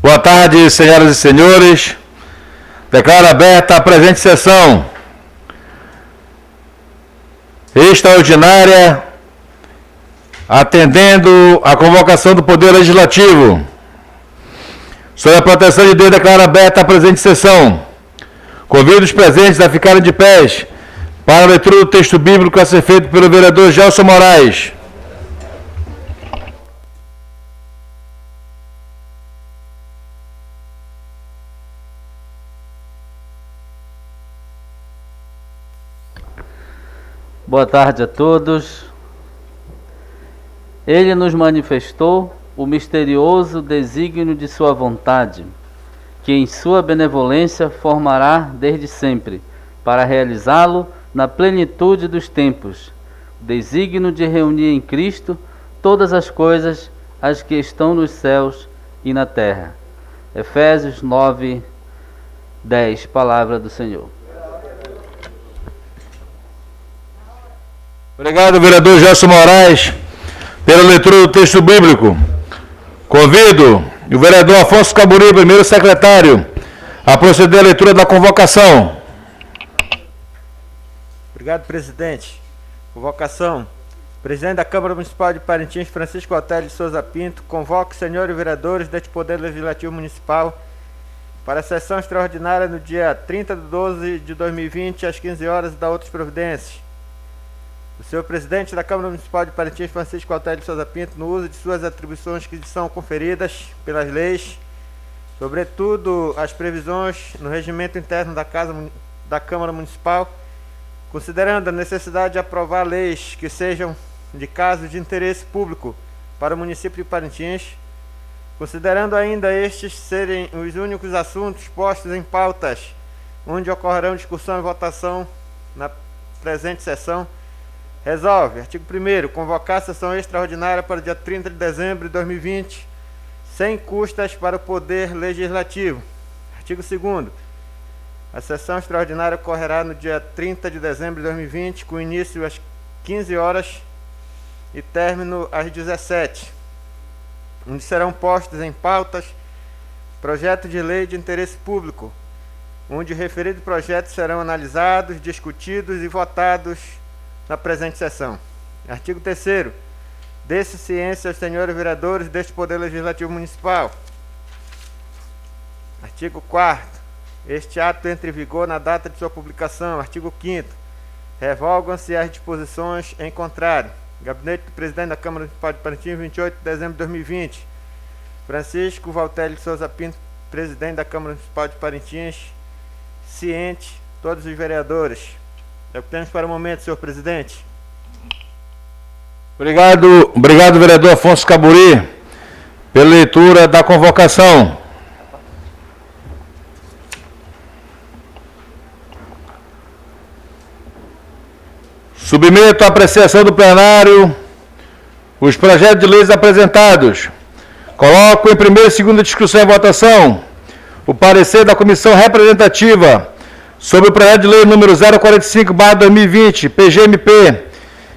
Boa tarde, senhoras e senhores. Declaro aberta a presente sessão extraordinária, atendendo à convocação do Poder Legislativo. Sob a proteção de Deus, declaro aberta a presente sessão. Convido os presentes a ficarem de pés para a leitura do texto bíblico a ser feito pelo vereador Gelson Moraes. Boa tarde a todos. Ele nos manifestou o misterioso desígnio de sua vontade, que em sua benevolência formará desde sempre, para realizá-lo na plenitude dos tempos, desígnio de reunir em Cristo todas as coisas, as que estão nos céus e na terra. Efésios 9, 10, palavra do Senhor. Obrigado, vereador Gelson Moraes, pela leitura do texto bíblico. Convido o vereador Afonso Caburi, primeiro secretário, a proceder à leitura da convocação. Obrigado, presidente. Convocação. Presidente da Câmara Municipal de Parintins, Francisco Otélio de Souza Pinto, convoca os senhores vereadores deste Poder Legislativo Municipal para a sessão extraordinária no dia 30/12/2020, às 15 horas, e da outras providências. O senhor presidente da Câmara Municipal de Parintins, Francisco Otélio de Souza Pinto, no uso de suas atribuições que lhe são conferidas pelas leis, sobretudo as previsões no regimento interno da Câmara Municipal, considerando a necessidade de aprovar leis que sejam de caso de interesse público para o município de Parintins, considerando ainda estes serem os únicos assuntos postos em pautas onde ocorrerão discussão e votação na presente sessão, resolve, artigo 1º, convocar a sessão extraordinária para o dia 30 de dezembro de 2020, sem custas para o Poder Legislativo. Artigo 2º, a sessão extraordinária ocorrerá no dia 30 de dezembro de 2020, com início às 15 horas e término às 17, onde serão postos em pautas projeto de lei de interesse público, onde referidos projetos serão analisados, discutidos e votados na presente sessão. Artigo 3º. Dê-se ciência aos senhores vereadores deste Poder Legislativo Municipal. Artigo 4º. Este ato entra em vigor na data de sua publicação. Artigo 5º. Revogam-se as disposições em contrário. Gabinete do Presidente da Câmara Municipal de Parintins, 28 de dezembro de 2020. Francisco Valtélio de Souza Pinto, Presidente da Câmara Municipal de Parintins. Ciente, todos os vereadores. É o que temos para o momento, senhor presidente. Obrigado, vereador Afonso Caburi, pela leitura da convocação. Submeto à apreciação do plenário os projetos de leis apresentados. Coloco em primeira e segunda discussão e votação o parecer da Comissão Representativa sobre o projeto de lei número 045/2020, PGMP,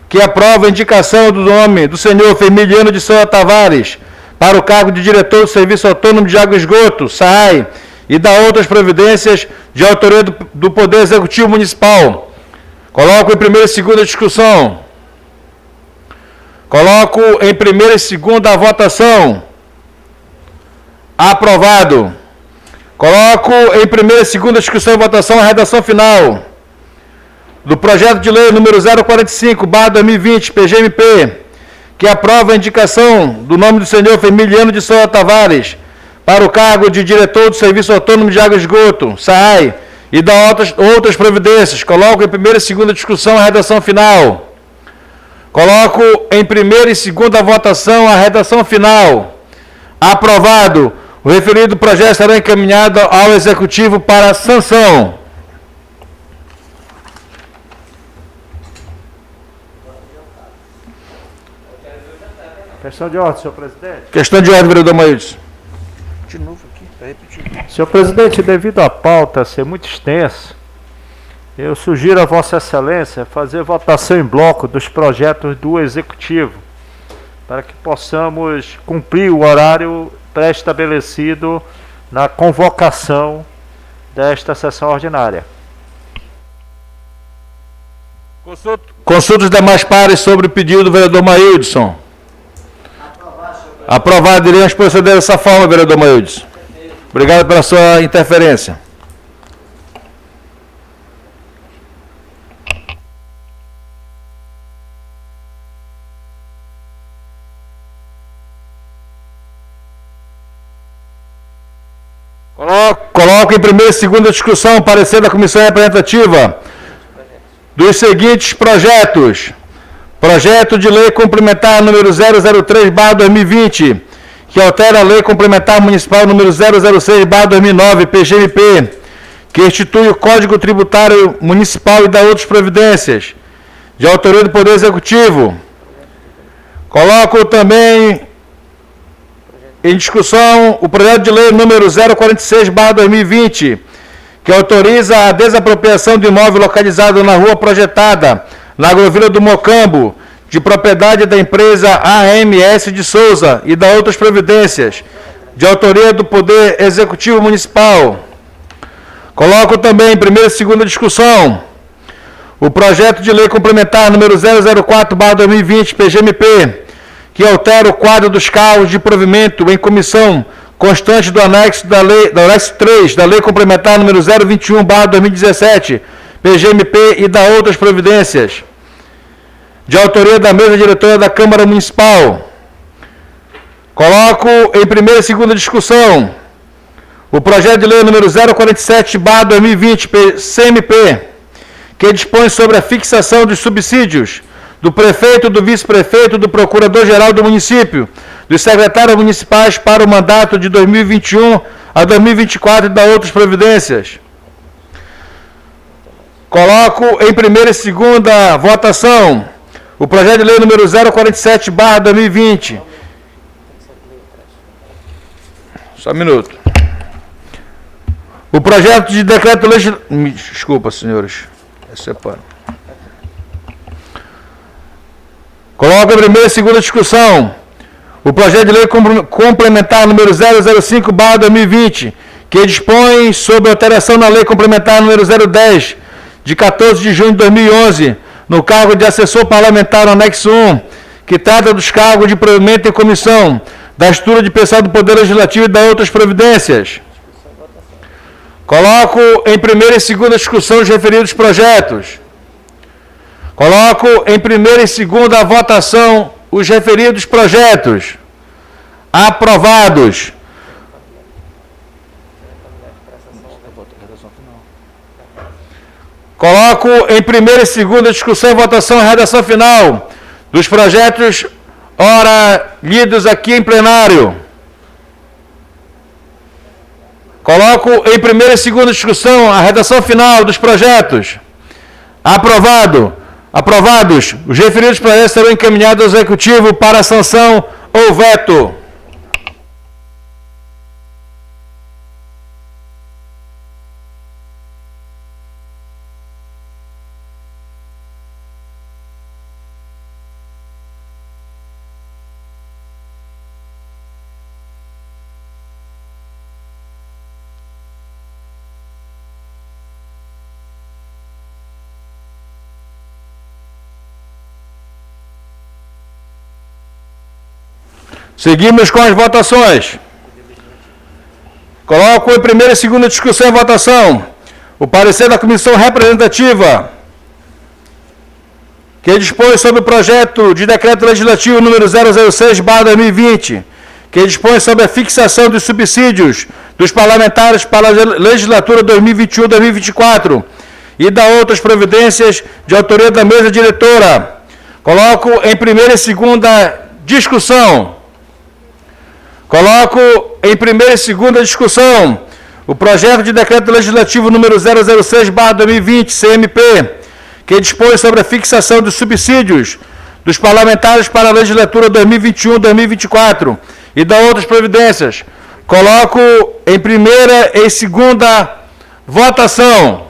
que aprova a indicação do nome do senhor Femiliano de Souza Tavares para o cargo de diretor do Serviço Autônomo de Água e Esgoto, SAAI, e da outras providências de autoria do Poder Executivo Municipal. Coloco em primeira e segunda discussão. Coloco em primeira e segunda votação. Aprovado. Coloco em primeira e segunda discussão e votação a redação final do projeto de lei número 045/2020, PGMP, que aprova a indicação do nome do senhor Femiliano de Souza Tavares para o cargo de diretor do Serviço Autônomo de Água e Esgoto, SAAI, e da outras providências. Coloco em primeira e segunda discussão a redação final. Coloco em primeira e segunda votação a redação final. Aprovado. O referido projeto será encaminhado ao Executivo para sanção. Questão de ordem, senhor presidente. Questão de ordem, vereador Maílson. De novo aqui, para repetir. Senhor presidente, devido à pauta ser muito extensa, eu sugiro a Vossa Excelência fazer votação em bloco dos projetos do Executivo, para que possamos cumprir o horário pré-estabelecido na convocação desta sessão ordinária. Consulta os demais pares sobre o pedido do vereador Maildson. Aprovado. Iremos proceder dessa forma, vereador Maildson. Obrigado pela sua interferência. Coloco em primeira e segunda discussão o parecer da comissão representativa dos seguintes projetos. Projeto de lei complementar número 003/2020, que altera a lei complementar municipal número 006/2009, PGMP, que institui o Código Tributário Municipal e dá outras providências, de autoria do Poder Executivo. Coloco também em discussão o projeto de lei número 046/2020, que autoriza a desapropriação de imóvel localizado na rua projetada, na Agrovila do Mocambo, de propriedade da empresa AMS de Souza e da outras providências, de autoria do Poder Executivo Municipal. Coloco também em primeira e segunda discussão o projeto de lei complementar número 004/2020, PGMP, que altera o quadro dos cargos de provimento em comissão constante do anexo do anexo 3 da Lei Complementar número 021/2017, PGMP e da outras providências, de autoria da mesa diretora da Câmara Municipal. Coloco em primeira e segunda discussão o projeto de lei número 047/2020, CMP, que dispõe sobre a fixação dos subsídios do prefeito, do vice-prefeito, do procurador-geral do município, dos secretários municipais para o mandato de 2021 a 2024 e da outras providências. Coloco em primeira e segunda votação o projeto de lei número 047/2020. Só um minuto. O projeto de decreto legislativo... Desculpa, senhores. Separo. Coloco em primeira e segunda discussão o projeto de lei complementar número 005/2020, que dispõe sobre alteração na lei complementar número 010, de 14 de junho de 2011, no cargo de assessor parlamentar no anexo 1, que trata dos cargos de provimento em comissão, da estrutura de pessoal do Poder Legislativo e da outras providências. Coloco em primeira e segunda discussão os referidos projetos. Coloco em primeira e segunda votação os referidos projetos. Aprovados. Coloco em primeira e segunda discussão e votação a redação final dos projetos, ora lidos aqui em plenário. Coloco em primeira e segunda discussão a redação final dos projetos. Aprovados. Os referidos projetos serão encaminhados ao Executivo para sanção ou veto. Seguimos com as votações. Coloco em primeira e segunda discussão e votação o parecer da Comissão Representativa, que dispõe sobre o projeto de decreto legislativo número 006/2020, que dispõe sobre a fixação dos subsídios dos parlamentares para a legislatura 2021-2024 e da outras providências de autoria da mesa diretora. Coloco em primeira e segunda discussão. Coloco em primeira e segunda discussão o projeto de decreto legislativo número 006/2020, CMP, que dispõe sobre a fixação dos subsídios dos parlamentares para a legislatura 2021-2024 e da outras providências. Coloco em primeira e segunda votação.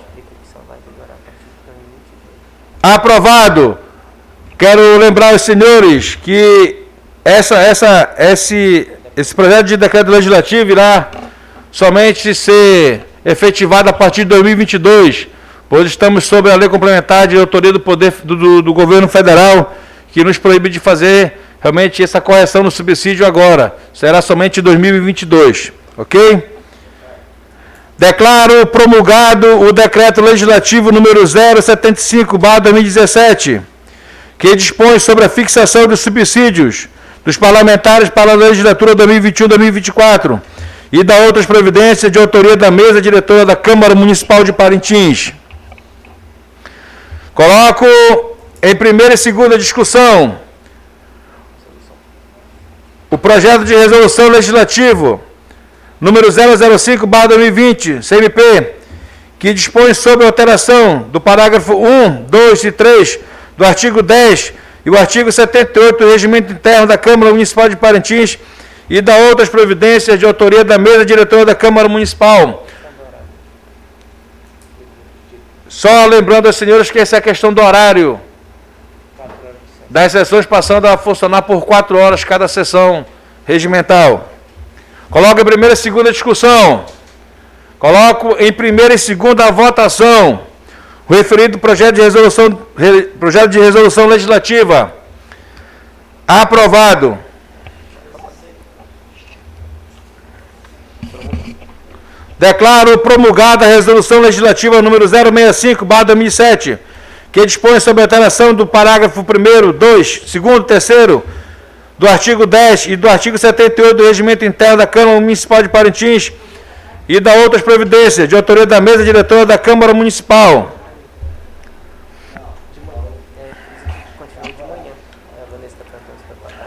Aprovado. Quero lembrar aos senhores que esse esse projeto de decreto legislativo irá somente ser efetivado a partir de 2022, pois estamos sob a lei complementar de autoria do poder do governo federal, que nos proíbe de fazer realmente essa correção no subsídio agora. Será somente em 2022, ok? Declaro promulgado o decreto legislativo número 075/2017, que dispõe sobre a fixação dos subsídios dos parlamentares para a legislatura 2021-2024 e da outras providências de autoria da mesa diretora da Câmara Municipal de Parintins. Coloco em primeira e segunda discussão o projeto de resolução legislativo número 005/2020, CMP, que dispõe sobre a alteração do parágrafo 1, 2 e 3 do artigo 10 e o artigo 78 do Regimento Interno da Câmara Municipal de Parintins e da outras providências de autoria da mesa diretora da Câmara Municipal. Só lembrando aos senhores que essa é a questão do horário das sessões, passando a funcionar por 4 horas cada sessão regimental. Coloco em primeira e segunda discussão. Coloco em primeira e segunda votação o referido projeto de resolução legislativa. Aprovado. Declaro promulgada a resolução legislativa número 065/2007, que dispõe sobre a alteração do parágrafo 1º, 2, 2º, 3º do artigo 10 e do artigo 78 do Regimento Interno da Câmara Municipal de Parintins e da outras providências de autoria da mesa diretora da Câmara Municipal.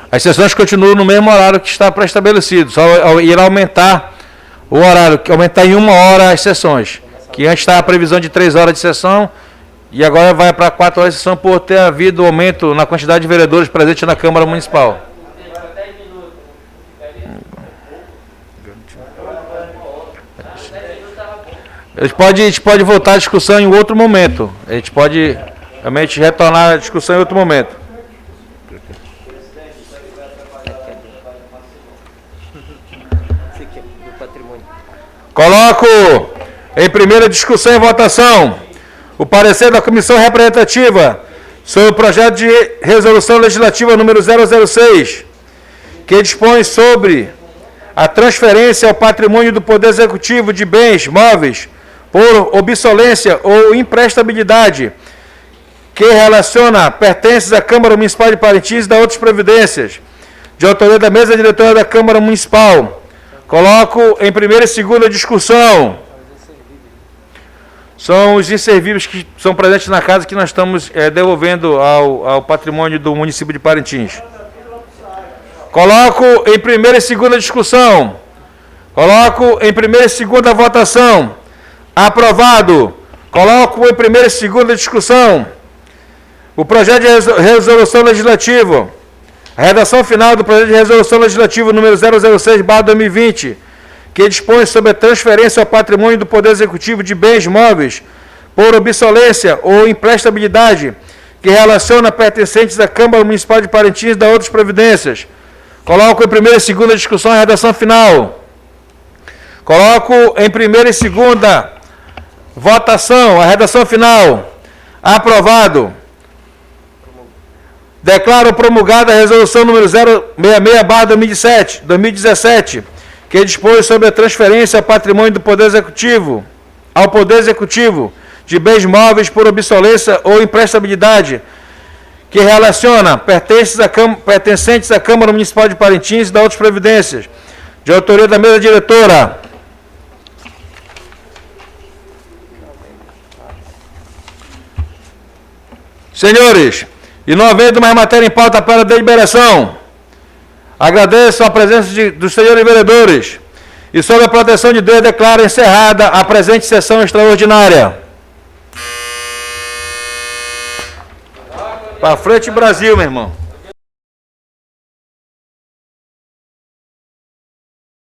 As sessões continuam no mesmo horário que está pré-estabelecido, só irá aumentar o horário, aumentar em 1 hora as sessões, que antes estava a previsão de 3 horas de sessão e agora vai para 4 horas de sessão por ter havido aumento na quantidade de vereadores presentes na Câmara Municipal. A gente pode voltar à discussão em outro momento. A gente pode realmente retornar à discussão em outro momento. Coloco em primeira discussão e votação o parecer da Comissão Representativa sobre o projeto de resolução legislativa número 006, que dispõe sobre a transferência ao patrimônio do Poder Executivo de bens móveis por obsolência ou imprestabilidade, que relaciona pertences à Câmara Municipal de Parintins e da outras providências, de autoria da mesa diretora da Câmara Municipal. Coloco em primeira e segunda discussão. São os inservíveis que são presentes na casa que nós estamos devolvendo ao patrimônio do município de Parintins. Coloco em primeira e segunda discussão. Coloco em primeira e segunda votação. Aprovado. Coloco em primeira e segunda discussão o projeto de resolução legislativo. A redação final do projeto de resolução legislativo número 006/2020, que dispõe sobre a transferência ao patrimônio do Poder Executivo de bens móveis por obsolência ou imprestabilidade, que relaciona pertencentes à Câmara Municipal de Parintins e da outras providências. Coloco em primeira e segunda discussão a redação final. Coloco em primeira e segunda votação a redação final. Aprovado. Declaro promulgada a resolução número 066/2017, que dispõe sobre a transferência ao patrimônio do Poder Executivo, de bens móveis por obsolência ou imprestabilidade, que relaciona pertencentes à Câmara Municipal de Parintins e da outras providências, de autoria da mesa diretora. Senhores, e não havendo mais matéria em pauta para a deliberação, agradeço a presença dos senhores vereadores e, sob a proteção de Deus, declaro encerrada a presente sessão extraordinária. Para frente, Brasil, meu irmão.